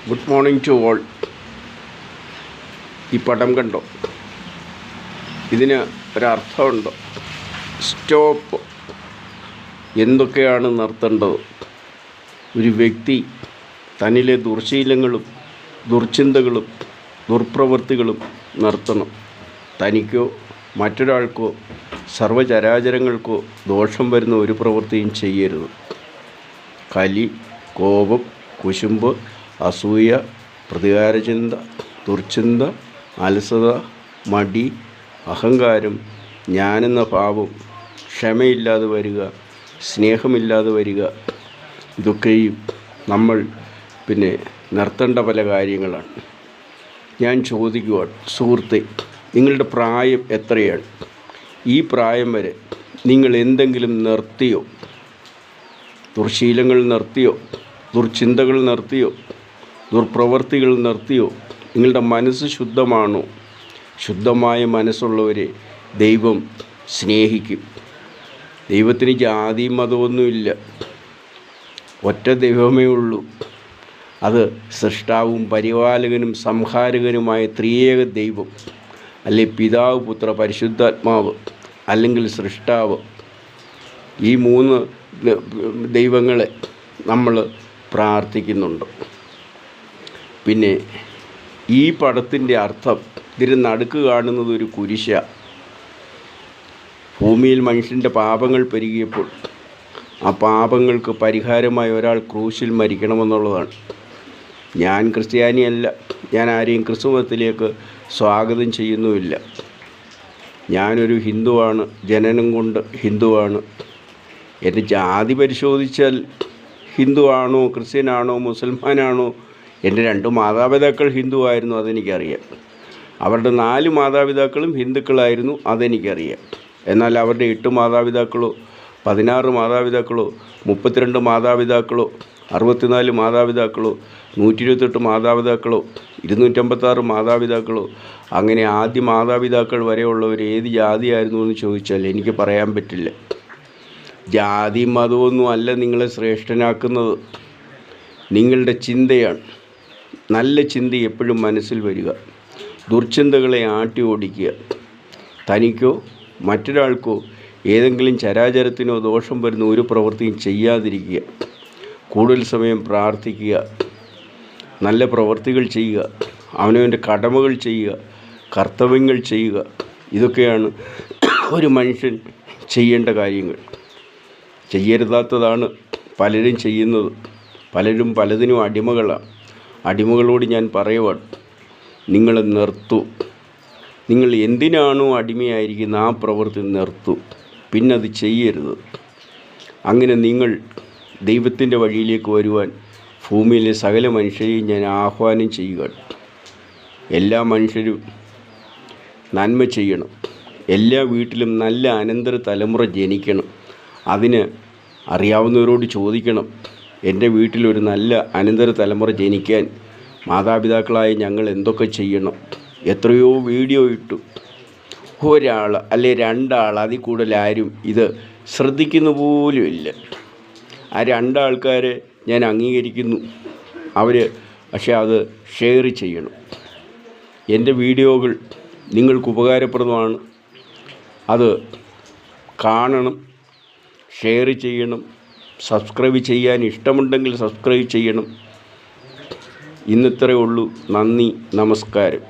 Good morning to all. ഈ പടം കണ്ടോ? ഇതിന് ഒരർത്ഥമുണ്ടോ? സ്റ്റോപ്പ്. എന്തൊക്കെയാണ് നിർത്തേണ്ടത്? ഒരു വ്യക്തി തന്നിലെ ദുർശീലങ്ങളും ദുർചിന്തകളും ദുർപ്രവൃത്തികളും നിർത്തണം. തനിക്കോ മറ്റൊരാൾക്കോ സർവ്വചരാചരങ്ങൾക്കോ ദോഷം വരുന്ന ഒരു പ്രവൃത്തിയും ചെയ്യരുത്. കലി, കോപം, കുശുമ്പ്, അസൂയ, പ്രതികാരചിന്ത, ദുർചിന്ത, അലസത, മടി, അഹങ്കാരം, ഞാനെന്ന ഭാവം, ക്ഷമയില്ലാതെ വരിക, സ്നേഹമില്ലാതെ വരിക, ഇതൊക്കെയും നമ്മൾ നിർത്തേണ്ട പല കാര്യങ്ങളാണ്. ഞാൻ ചോദിക്കുവാണ്, സുഹൃത്തെ, നിങ്ങളുടെ പ്രായം എത്രയാണ്? ഈ പ്രായം വരെ നിങ്ങൾ എന്തെങ്കിലും നിർത്തിയോ? ദുർശീലങ്ങൾ നിർത്തിയോ? ദുർചിന്തകൾ നിർത്തിയോ? ദുർപ്രവൃത്തികൾ നിർത്തിയോ? നിങ്ങളുടെ മനസ്സ് ശുദ്ധമാണോ? ശുദ്ധമായ മനസ്സുള്ളവരെ ദൈവം സ്നേഹിക്കും. ദൈവത്തിന് ജാതിയും മതമൊന്നുമില്ല. ഒറ്റ ദൈവമേ ഉള്ളൂ. അത് സൃഷ്ടാവും പരിപാലകനും സംഹാരകനുമായ ത്രിയേക ദൈവം, അല്ലെങ്കിൽ പിതാവ്, പുത്ര, പരിശുദ്ധാത്മാവ്, അല്ലെങ്കിൽ സൃഷ്ടാവ്. ഈ മൂന്ന് ദൈവങ്ങളെ നമ്മൾ പ്രാർത്ഥിക്കുന്നുണ്ട്. പിന്നെ ഈ പടത്തിൻ്റെ അർത്ഥം, ഇതിന് നടുക്ക് കാണുന്നത് ഒരു കുരിശാണ്. ഭൂമിയിൽ മനുഷ്യൻ്റെ പാപങ്ങൾ പെരുകിയപ്പോൾ ആ പാപങ്ങൾക്ക് പരിഹാരമായി ഒരാൾ ക്രൂശിൽ മരിക്കണമെന്നുള്ളതാണ്. ഞാൻ ക്രിസ്ത്യാനിയല്ല. ഞാൻ ആരെയും ക്രിസ്തുമതത്തിലേക്ക് സ്വാഗതം ചെയ്യുന്നുമില്ല. ഞാനൊരു ഹിന്ദുവാണ്. ജനനം കൊണ്ട് ഹിന്ദുവാണ്. എൻ്റെ ജാതി പരിശോധിച്ചാൽ ഹിന്ദുവാണോ ക്രിസ്ത്യനാണോ മുസൽമാനാണോ? എൻ്റെ 2 മാതാപിതാക്കൾ ഹിന്ദുവായിരുന്നു, അതെനിക്കറിയാം. അവരുടെ 4 മാതാപിതാക്കളും ഹിന്ദുക്കളായിരുന്നു, അതെനിക്കറിയാം. എന്നാൽ അവരുടെ 8 മാതാപിതാക്കളോ 16 മാതാപിതാക്കളോ 32 മാതാപിതാക്കളോ 64 മാതാപിതാക്കളോ 128 മാതാപിതാക്കളോ 256 മാതാപിതാക്കളോ, അങ്ങനെ ആദ്യ മാതാപിതാക്കൾ വരെയുള്ളവർ ഏത് ജാതിയായിരുന്നു എന്ന് ചോദിച്ചാൽ എനിക്ക് പറയാൻ പറ്റില്ല. ജാതി മതമൊന്നും അല്ല നിങ്ങളെ ശ്രേഷ്ഠനാക്കുന്നത്. നിങ്ങളുടെ ചിന്തയാണ്. നല്ല ചിന്ത എപ്പോഴും മനസ്സിൽ വരിക. ദുർചിന്തകളെ ആട്ടി ഓടിക്കുക. തനിക്കോ മറ്റൊരാൾക്കോ ഏതെങ്കിലും ചരാചരത്തിനോ ദോഷം വരുന്ന ഒരു പ്രവൃത്തിയും ചെയ്യാതിരിക്കുക. കൂടുതൽ സമയം പ്രാർത്ഥിക്കുക. നല്ല പ്രവൃത്തികൾ ചെയ്യുക. അവനവൻ്റെ കടമകൾ ചെയ്യുക. കർത്തവ്യങ്ങൾ ചെയ്യുക. ഇതൊക്കെയാണ് ഒരു മനുഷ്യൻ ചെയ്യേണ്ട കാര്യങ്ങൾ. ചെയ്യരുതാത്തതാണ് പലരും ചെയ്യുന്നത്. പലരും പലതിനും അടിമകളാണ്. അടിമകളോട് ഞാൻ പറയുവാണ്, നിങ്ങൾ നിർത്തൂ. നിങ്ങൾ എന്തിനാണോ അടിമയായിരിക്കുന്നത് ആ പ്രവൃത്തി നിർത്തൂ. പിന്നെ അത് ചെയ്യരുത്. അങ്ങനെ നിങ്ങൾ ദൈവത്തിൻ്റെ വഴിയിലേക്ക് വരുവാൻ ഭൂമിയിലെ സകല മനുഷ്യരെയും ഞാൻ ആഹ്വാനം ചെയ്യുകയാണ്. എല്ലാ മനുഷ്യരും നന്മ ചെയ്യണം. എല്ലാ വീട്ടിലും നല്ല അനന്തര തലമുറ ജനിക്കണം. അതിന് അറിയാവുന്നവരോട് ചോദിക്കണം, എൻ്റെ വീട്ടിലൊരു നല്ല അനന്തര തലമുറ ജനിക്കാൻ മാതാപിതാക്കളായ ഞങ്ങൾ എന്തൊക്കെ ചെയ്യണം? എത്രയോ വീഡിയോ ഇട്ടു. ഒരാൾ അല്ലെ 2 ആൾ, അതിൽ കൂടുതൽ ആരും ഇത് ശ്രദ്ധിക്കുന്ന പോലുമില്ല. ആ 2 ആൾക്കാരെ ഞാൻ അംഗീകരിക്കുന്നു. പക്ഷേ അത് ഷെയർ ചെയ്യണം. എൻ്റെ വീഡിയോകൾ നിങ്ങൾക്ക് ഉപകാരപ്രദമാണ്. അത് കാണണം, ഷെയർ ചെയ്യണം, സബ്സ്ക്രൈബ് ചെയ്യാൻ ഇഷ്ടമുണ്ടെങ്കിൽ സബ്സ്ക്രൈബ് ചെയ്യണം. ഇന്നിത്രയേ ഉള്ളൂ. നന്ദി, നമസ്കാരം.